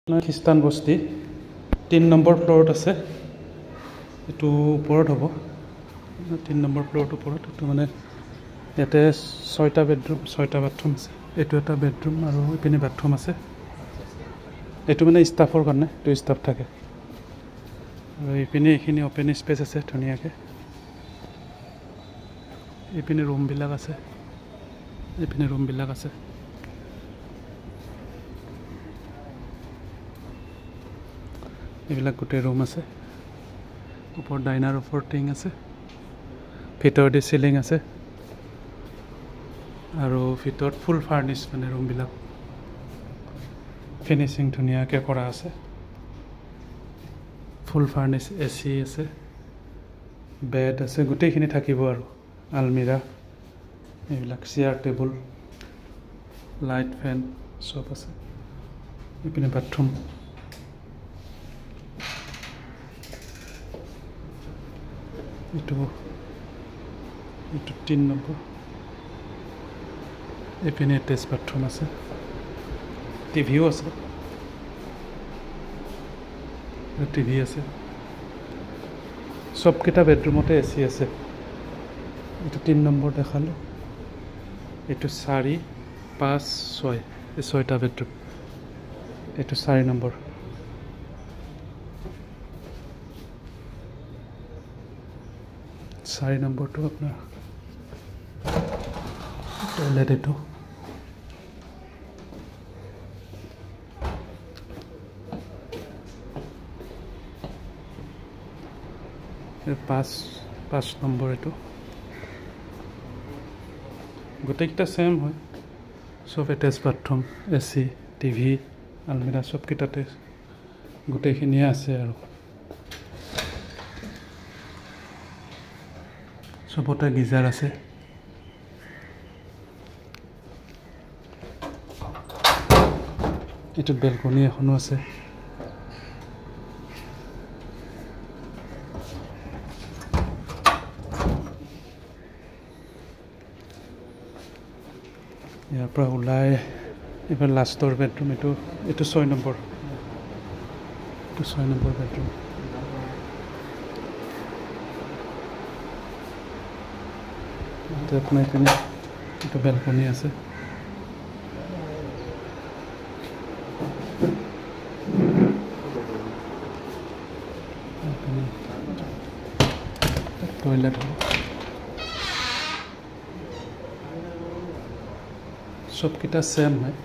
খ্ৰীষ্টান বস্তি 3 নম্বৰ ফ্ল'ৰত আছে। এইটো ওপৰত হ'ব 3 নম্বৰ ফ্ল'ৰত ওপৰত। এইটো মানে ইয়াতে 6টা বেডৰুম 6টা বাথৰুম আছে। এইটো এটা বেডৰুম আৰু ইপিনে বাথৰুম আছে। এইটো মানে ষ্টাফৰ কাৰণে, এইটো ষ্টাফ থাকে। আৰু ইপিনে এইখিনি অপেন স্পেচ আছে ধুনীয়াকৈ। ইপিনে ৰুমবিলাক আছে, ইপিনে ৰুমবিলাক আছে। এইবিলাক গোটেই ৰুম আছে। ওপৰত ডাইনাৰ ওপৰত টিং আছে, ভিতৰতে চিলিং আছে আৰু ভিতৰত ফুল ফাৰ্নিছ মানে ৰুমবিলাক ফিনিচিং ধুনীয়াকৈ কৰা আছে। ফুল ফাৰ্নিছ, AC আছে, বেড আছে, গোটেইখিনি থাকিব আৰু আলমিৰা এইবিলাক, চেয়াৰ টেবুল, লাইট ফেন চব আছে। ইপিনে বাথৰুম, এইটো 3 নম্বৰ। এইপিনে এটেচ বাথৰুম আছে, টিভিও আছে, টিভি আছে। চবকেইটা বেডৰুমতে AC আছে। এইটো 3 নম্বৰ দেখালোঁ। এইটো 4, 5, 6 এই 6টা বেডৰুম। এইটো 4 নম্বৰ। চাৰি নম্বৰটো আপোনাৰ টয়লেট। এইটো পাঁচ নম্বৰ। এইটো গোটেইকেইটা ছেম হয়, চব এটেচ বাথৰুম, AC, টিভি, আলমিৰা চবকেইটাতে গোটেইখিনিয়ে আছে আৰু চবতে গিজাৰ আছে। এইটোত বেলকনি এখনো আছে। ইয়াৰ পৰা ওলাই এইবাৰ লাষ্টৰ বেডৰুম। এইটো 6 নম্বৰ। এইটো 6 নম্বৰ বেডৰুম। আপোনাৰ এইপিনে এইটো বেলকনি আছে। টয়লেট হ'ব। চবকেইটা ছেম হয়।